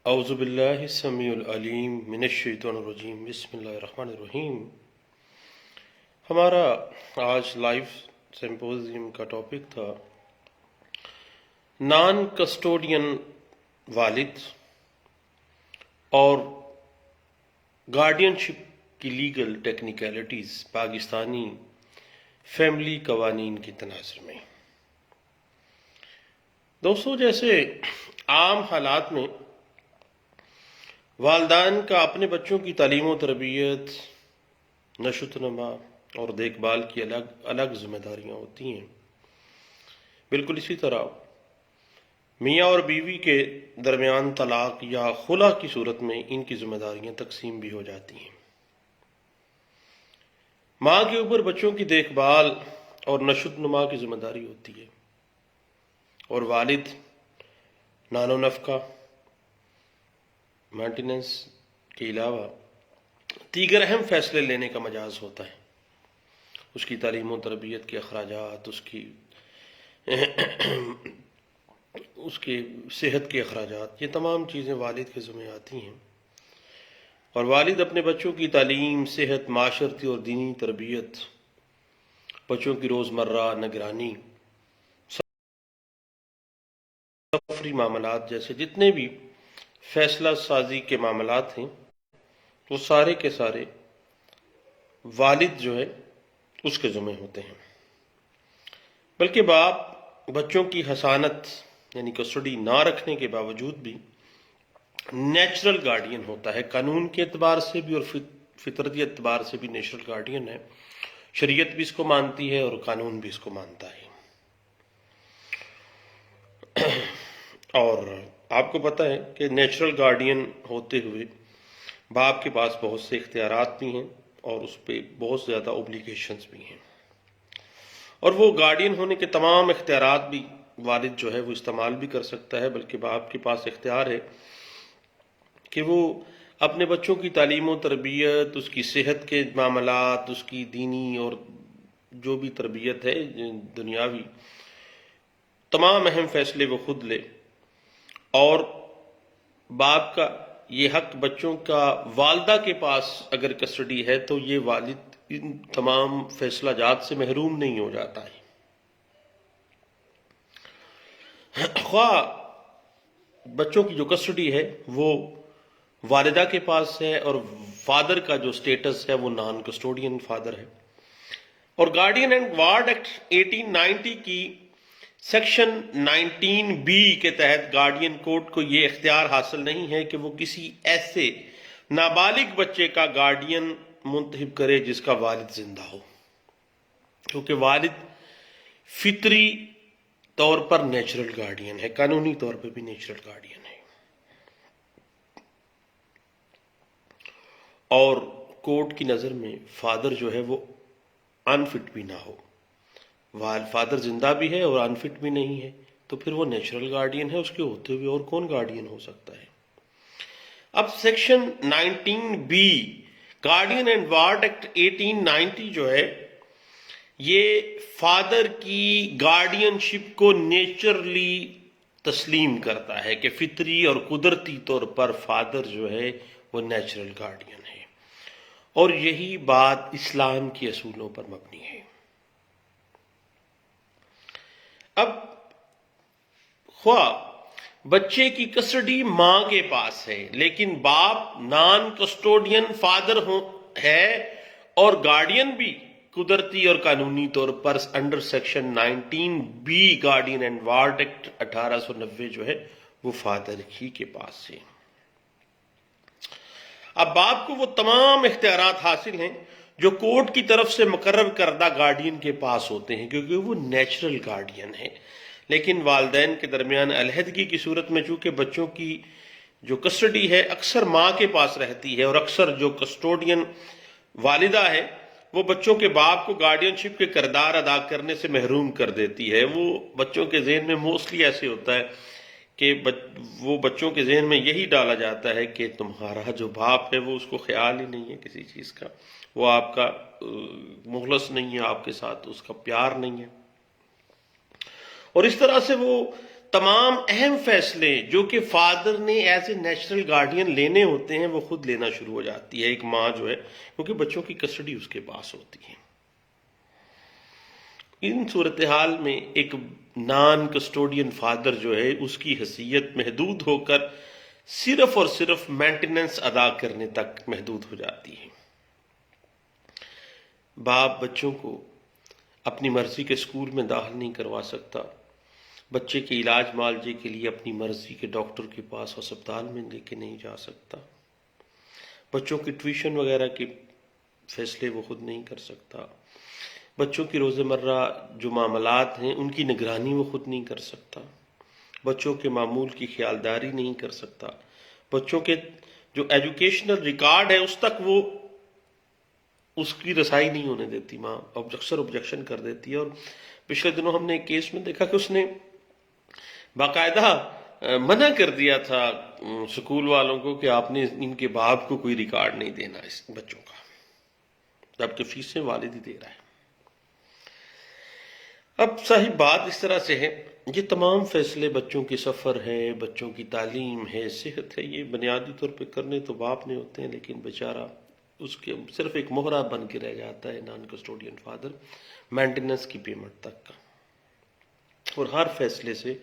اعوذ باللہ السمیع العلیم من الشیطان الرجیم بسم اللہ الرحمن الرحیم۔ ہمارا آج لائیو سمپوزیم کا ٹاپک تھا نان کسٹوڈین والد اور گارڈین شپ کی لیگل ٹیکنیکلٹیز پاکستانی فیملی قوانین کے تناظر میں۔ دوستو، جیسے عام حالات میں والدین کا اپنے بچوں کی تعلیم و تربیت، نشو و نما اور دیکھ بھال کی الگ الگ ذمہ داریاں ہوتی ہیں، بالکل اسی طرح میاں اور بیوی کے درمیان طلاق یا خلا کی صورت میں ان کی ذمہ داریاں تقسیم بھی ہو جاتی ہیں۔ ماں کے اوپر بچوں کی دیکھ بھال اور نشو و نما کی ذمہ داری ہوتی ہے، اور والد نان و نفقہ مینٹیننس کے علاوہ دیگر اہم فیصلے لینے کا مجاز ہوتا ہے۔ اس کی تعلیم و تربیت کے اخراجات، اس کے صحت کے اخراجات، یہ تمام چیزیں والد کے ذمہ آتی ہیں، اور والد اپنے بچوں کی تعلیم، صحت، معاشرتی اور دینی تربیت، بچوں کی روزمرہ نگرانی، سفری معاملات جیسے جتنے بھی فیصلہ سازی کے معاملات ہیں، وہ سارے کے سارے والد جو ہے اس کے ذمہ ہوتے ہیں۔ بلکہ باپ بچوں کی حضانت یعنی کسٹڈی نہ رکھنے کے باوجود بھی نیچرل گارڈین ہوتا ہے، قانون کے اعتبار سے بھی اور فطرتی اعتبار سے بھی نیچرل گارڈین ہے۔ شریعت بھی اس کو مانتی ہے اور قانون بھی اس کو مانتا ہے۔ اور آپ کو پتہ ہے کہ نیچرل گارڈین ہوتے ہوئے باپ کے پاس بہت سے اختیارات بھی ہیں اور اس پہ بہت زیادہ اوبلیگیشنز بھی ہیں، اور وہ گارڈین ہونے کے تمام اختیارات بھی والد جو ہے وہ استعمال بھی کر سکتا ہے، بلکہ باپ کے پاس اختیار ہے کہ وہ اپنے بچوں کی تعلیم و تربیت، اس کی صحت کے معاملات، اس کی دینی اور جو بھی تربیت ہے دنیاوی، تمام اہم فیصلے وہ خود لے۔ اور باپ کا یہ حق بچوں کا والدہ کے پاس اگر کسٹڈی ہے تو یہ والد ان تمام فیصلہ جات سے محروم نہیں ہو جاتا ہے، خواہ بچوں کی جو کسٹڈی ہے وہ والدہ کے پاس ہے اور فادر کا جو سٹیٹس ہے وہ نان کسٹوڈین فادر ہے۔ اور گارڈین اینڈ وارڈ ایکٹ 1890 کی سیکشن 19B کے تحت گارڈین کورٹ کو یہ اختیار حاصل نہیں ہے کہ وہ کسی ایسے نابالغ بچے کا گارڈین منتخب کرے جس کا والد زندہ ہو، کیونکہ والد فطری طور پر نیچرل گارڈین ہے، قانونی طور پہ بھی نیچرل گارڈین ہے، اور کورٹ کی نظر میں فادر جو ہے وہ انفٹ بھی نہ ہو۔ فادر زندہ بھی ہے اور انفٹ بھی نہیں ہے، تو پھر وہ نیچرل گارڈین ہے، اس کے ہوتے ہوئے اور کون گارڈین ہو سکتا ہے۔ اب section 19B guardian and ward act 1890 جو ہے یہ فادر کی گارڈین شپ کو نیچرلی تسلیم کرتا ہے کہ فطری اور قدرتی طور پر فادر جو ہے وہ نیچرل گارڈین ہے، اور یہی بات اسلام کے اصولوں پر مبنی ہے۔ اب خواہ بچے کی کسٹڈی ماں کے پاس ہے لیکن باپ نان کسٹوڈین فادر ہے اور گارڈین بھی قدرتی اور قانونی طور پر under section 19B guardian and ward act 1890 جو ہے وہ فادر ہی کے پاس ہے۔ اب باپ کو وہ تمام اختیارات حاصل ہیں جو کورٹ کی طرف سے مقرر کردہ گارڈین کے پاس ہوتے ہیں، کیونکہ وہ نیچرل گارڈین ہے۔ لیکن والدین کے درمیان علیحدگی کی صورت میں چونکہ بچوں کی جو کسٹڈی ہے اکثر ماں کے پاس رہتی ہے، اور اکثر جو کسٹوڈین والدہ ہے وہ بچوں کے باپ کو گارڈین شپ کے کردار ادا کرنے سے محروم کر دیتی ہے۔ وہ بچوں کے ذہن میں موسٹلی ایسے ہوتا ہے کہ وہ بچوں کے ذہن میں یہی ڈالا جاتا ہے کہ تمہارا جو باپ ہے وہ اس کو خیال ہی نہیں ہے کسی چیز کا، وہ آپ کا مخلص نہیں ہے، آپ کے ساتھ اس کا پیار نہیں ہے، اور اس طرح سے وہ تمام اہم فیصلے جو کہ فادر نے ایز اے نیچرل گارڈین لینے ہوتے ہیں وہ خود لینا شروع ہو جاتی ہے ایک ماں جو ہے، کیونکہ بچوں کی کسٹڈی اس کے پاس ہوتی ہے۔ ان صورتحال میں ایک نان کسٹوڈین فادر جو ہے اس کی حیثیت محدود ہو کر صرف اور صرف مینٹیننس ادا کرنے تک محدود ہو جاتی ہے۔ باپ بچوں کو اپنی مرضی کے اسکول میں داخل نہیں کروا سکتا، بچے کے علاج معالجے کے لیے اپنی مرضی کے ڈاکٹر کے پاس ہسپتال میں لے کے نہیں جا سکتا، بچوں کی ٹیوشن وغیرہ کے فیصلے وہ خود نہیں کر سکتا، بچوں کی روزمرہ جو معاملات ہیں ان کی نگرانی وہ خود نہیں کر سکتا، بچوں کے معمول کی خیالداری نہیں کر سکتا، بچوں کے جو ایجوکیشنل ریکارڈ ہے اس تک وہ اس کی رسائی نہیں ہونے دیتی ماں، اکثر آبجیکشن کر دیتی ہے۔ اور پچھلے دنوں ہم نے ایک کیس میں دیکھا کہ اس نے باقاعدہ منع کر دیا تھا سکول والوں کو کہ آپ نے ان کے باپ کو کوئی ریکارڈ نہیں دینا اس بچوں کا، جبکہ فیسیں والد ہی دے رہا ہے۔ اب صحیح بات اس طرح سے ہے، یہ تمام فیصلے بچوں کی سفر ہے، بچوں کی تعلیم ہے، صحت ہے، یہ بنیادی طور پہ کرنے تو باپ نے ہوتے ہیں، لیکن بیچارہ اس کے صرف ایک مہرہ بن کے رہ جاتا ہے نان کسٹوڈین فادر، مینٹیننس کی پیمنٹ تک کا، اور ہر فیصلے سے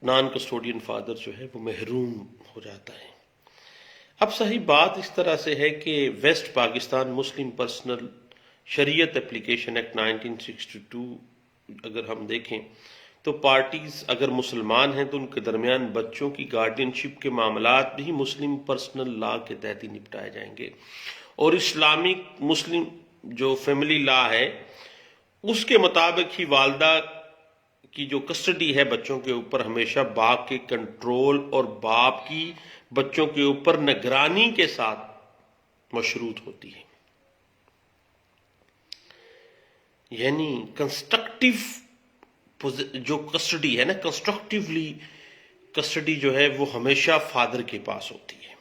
نان کسٹوڈین فادر جو ہے وہ محروم ہو جاتا ہے۔ اب صحیح بات اس طرح سے ہے کہ ویسٹ پاکستان مسلم پرسنل شریعت اپلیکیشن ایکٹ 1962 اگر ہم دیکھیں تو پارٹیز اگر مسلمان ہیں تو ان کے درمیان بچوں کی گارڈین شپ کے معاملات بھی مسلم پرسنل لا کے تحت ہی نپٹائے جائیں گے، اور اسلامک مسلم جو فیملی لا ہے اس کے مطابق ہی والدہ کی جو کسٹڈی ہے بچوں کے اوپر ہمیشہ باپ کے کنٹرول اور باپ کی بچوں کے اوپر نگرانی کے ساتھ مشروط ہوتی ہے۔ یعنی کنسٹرکٹیو جو کسٹڈی ہے نا، کنسٹرکٹیولی کسٹڈی جو ہے وہ ہمیشہ فادر کے پاس ہوتی ہے،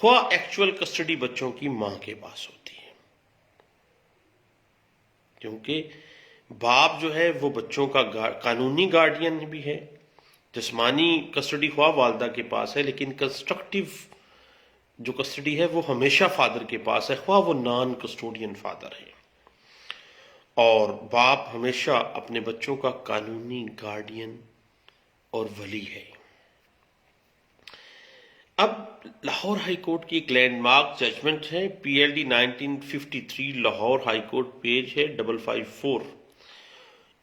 خواہ ایکچول کسٹڈی بچوں کی ماں کے پاس ہوتی ہے، کیونکہ باپ جو ہے وہ بچوں کا قانونی گارڈین بھی ہے، جسمانی کسٹڈی خواہ والدہ کے پاس ہے، لیکن کنسٹرکٹیو جو کسٹڈی ہے وہ ہمیشہ فادر کے پاس ہے، خواہ وہ نان کسٹوڈین فادر ہے، اور باپ ہمیشہ اپنے بچوں کا قانونی گارڈین اور ولی ہے۔ اب لاہور ہائی کورٹ کی ایک لینڈ مارک ججمنٹ ہے، P L D 1953 Lahore high court, page ہے 554۔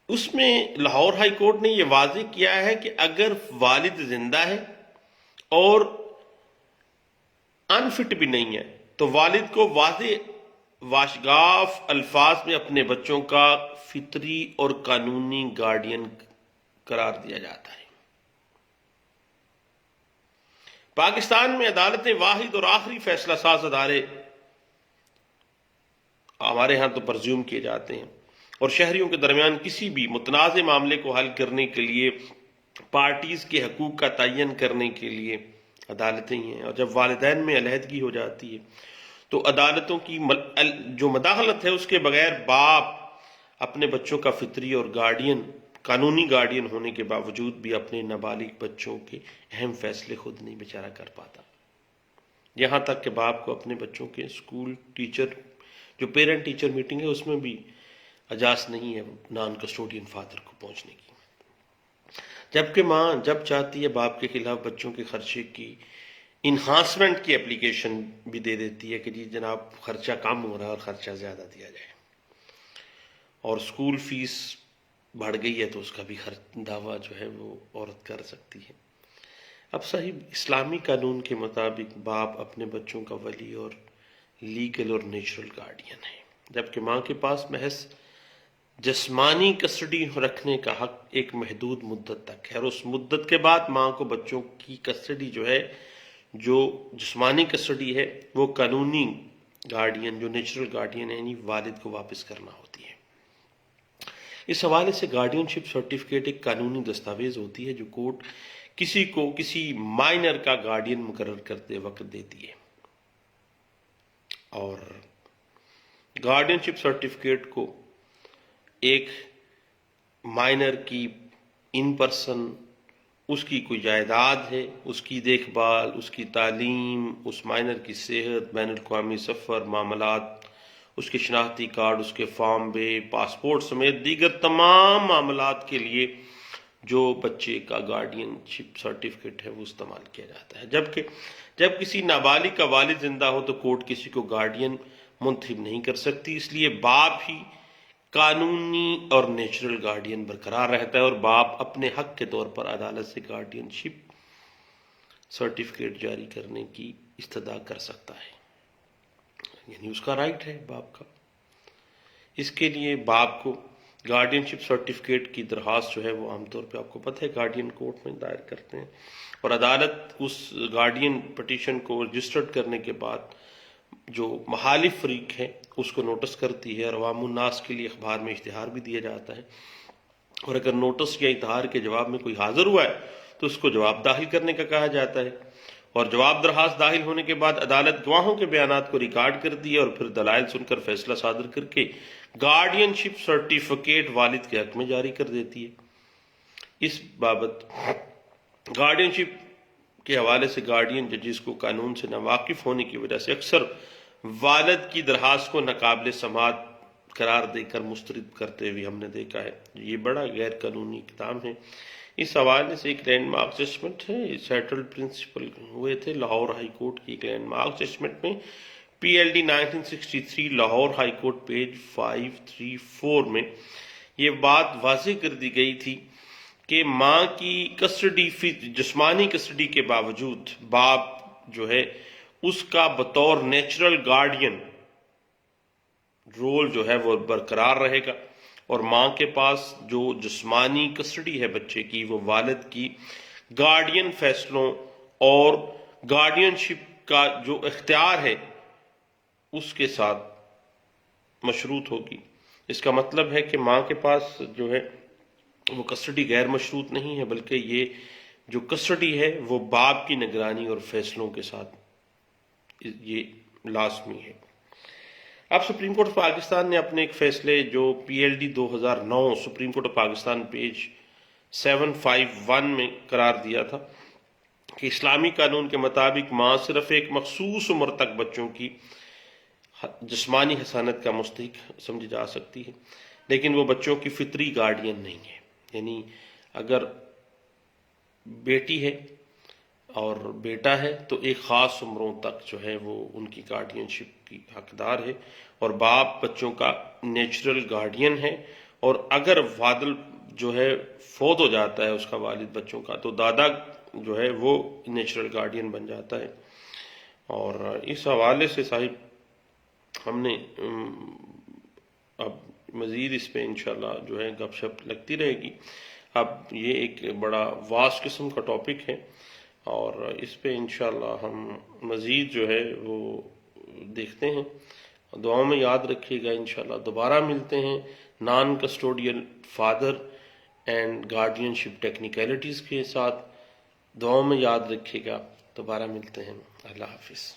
اس میں لاہور ہائی کورٹ نے یہ واضح کیا ہے کہ اگر والد زندہ ہے اور انفٹ بھی نہیں ہے تو والد کو واضح واشگاف الفاظ میں اپنے بچوں کا فطری اور قانونی گارڈین قرار دیا جاتا ہے۔ پاکستان میں عدالتیں واحد اور آخری فیصلہ ساز ادارے ہمارے ہاں تو پرزیوم کیے جاتے ہیں، اور شہریوں کے درمیان کسی بھی متنازع معاملے کو حل کرنے کے لیے پارٹیز کے حقوق کا تعین کرنے کے لیے عدالتیں ہیں، اور جب والدین میں علیحدگی ہو جاتی ہے تو عدالتوں کی جو مداخلت ہے اس کے بغیر باپ اپنے بچوں کا فطری اور قانونی گارڈین ہونے کے باوجود بھی اپنے نابالغ بچوں کے اہم فیصلے خود نہیں بیچارہ کر پاتا، یہاں تک کہ باپ کو اپنے بچوں کے اسکول ٹیچر جو پیرنٹ ٹیچر میٹنگ ہے اس میں بھی اجازت نہیں ہے نان کسٹوڈین فادر کو پہنچنے کی، جبکہ ماں جب چاہتی ہے باپ کے خلاف بچوں کے خرچے کی انہانسمنٹ کی اپلیکیشن بھی دے دیتی ہے کہ جی جناب خرچہ کم ہو رہا ہے اور خرچہ زیادہ دیا جائے، اور اسکول فیس بڑھ گئی ہے تو اس کا بھی دعویٰ جو ہے وہ عورت کر سکتی ہے۔ اب صحیح اسلامی قانون کے مطابق باپ اپنے بچوں کا ولی اور لیگل اور نیچرل گارڈین ہے، جبکہ ماں کے پاس محض جسمانی کسٹڈی رکھنے کا حق ایک محدود مدت تک ہے، اور اس مدت کے بعد ماں کو بچوں کی کسٹڈی جو ہے، جو جسمانی کسٹڈی ہے، وہ قانونی گارڈین جو نیچرل گارڈین ہے یعنی والد کو واپس کرنا ہوتی ہے۔ اس حوالے سے گارڈین شپ سرٹیفکیٹ ایک قانونی دستاویز ہوتی ہے جو کورٹ کسی کو کسی مائنر کا گارڈین مقرر کرتے وقت دیتی ہے، اور گارڈین شپ سرٹیفکیٹ کو ایک مائنر کی ان پرسن اس کی کوئی جائیداد ہے، اس کی دیکھ بھال، اس کی تعلیم، اس مائنر کی صحت، بین الاقوامی سفر، معاملات، اس کے شناختی کارڈ، اس کے فارم بے، پاسپورٹ سمیت دیگر تمام معاملات کے لیے جو بچے کا گارڈین شپ سرٹیفکیٹ ہے وہ استعمال کیا جاتا ہے. جبکہ جب کسی نابالغ کا والد زندہ ہو تو کورٹ کسی کو گارڈین منتخب نہیں کر سکتی، اس لیے باپ ہی قانونی اور نیچرل گارڈین برقرار رہتا ہے، اور باپ اپنے حق کے طور پر عدالت سے گارڈین شپ سرٹیفکیٹ جاری کرنے کی استدعا کر سکتا ہے. یعنی اس کا رائٹ ہے باپ کا. اس کے لیے باپ کو گارڈین شپ سرٹیفکیٹ کی درخواست جو ہے وہ عام طور پہ آپ کو پتہ ہے گارڈین کورٹ میں دائر کرتے ہیں، اور عدالت اس گارڈین پٹیشن کو رجسٹرڈ کرنے کے بعد جو مخالف فریق ہے اس کو نوٹس کرتی ہے، اور عوام الناس کے لیے اخبار میں اشتہار بھی دیا جاتا ہے، اور اگر نوٹس یا اشتہار کے جواب میں کوئی حاضر ہوا ہے تو اس کو جواب داخل کرنے کا کہا جاتا ہے، اور جواب درخواست داخل ہونے کے بعد عدالت گواہوں کے بیانات کو ریکارڈ کرتی ہے اور پھر دلائل سن کر فیصلہ صادر کر کے گارڈین شپ سرٹیفکیٹ والد کے حق میں جاری کر دیتی ہے. اس بابت گارڈین شپ کے حوالے سے گارڈین ججز کو قانون سے ناواقف ہونے کی وجہ سے اکثر والد کی درخواست کو ناقابل سماعت قرار دے کر مسترد کرتے ہوئے ہم نے دیکھا ہے. یہ بڑا غیر قانونی اقدام ہے. اس حوالے سے ایک لینڈ مارک ججمنٹ ہے، سیٹلڈ پرنسپل ہوئے تھے لاہور ہائی کورٹ کی ایک لینڈ مارک ججمنٹ میں P L D 1963 Lahore high court page 534 میں یہ بات واضح کر دی گئی تھی کہ ماں کی کسٹڈی جسمانی کسٹڈی کے باوجود باپ جو ہے اس کا بطور نیچرل گارڈین رول جو ہے وہ برقرار رہے گا، اور ماں کے پاس جو جسمانی کسٹڈی ہے بچے کی وہ والد کی گارڈین فیصلوں اور گارڈین شپ کا جو اختیار ہے اس کے ساتھ مشروط ہوگی. اس کا مطلب ہے کہ ماں کے پاس جو ہے وہ کسٹڈی غیر مشروط نہیں ہے، بلکہ یہ جو کسٹڈی ہے وہ باپ کی نگرانی اور فیصلوں کے ساتھ یہ لازمی ہے. اب سپریم کورٹ آف پاکستان نے اپنے ایک فیصلے جو P L D 2009 supreme court of Pakistan page 751 میں قرار دیا تھا کہ اسلامی قانون کے مطابق ماں صرف ایک مخصوص عمر تک بچوں کی جسمانی حسانت کا مستحق سمجھی جا سکتی ہے، لیکن وہ بچوں کی فطری گارڈین نہیں ہے. یعنی اگر بیٹی ہے اور بیٹا ہے تو ایک خاص عمروں تک جو ہے وہ ان کی گارڈین شپ کی حقدار ہے، اور باپ بچوں کا نیچرل گارڈین ہے، اور اگر والد جو ہے فوت ہو جاتا ہے اس کا والد بچوں کا تو دادا جو ہے وہ نیچرل گارڈین بن جاتا ہے. اور اس حوالے سے صاحب ہم نے اب مزید اس پہ انشاءاللہ جو ہے گپ شپ لگتی رہے گی. اب یہ ایک بڑا واس قسم کا ٹاپک ہے، اور اس پہ انشاءاللہ ہم مزید جو ہے وہ دیکھتے ہیں. دعاؤں میں یاد رکھیے گا. انشاءاللہ دوبارہ ملتے ہیں naan custodial father and guardian ship technicalities کے ساتھ. دعاؤں میں یاد رکھیے گا. دوبارہ ملتے ہیں. اللہ حافظ.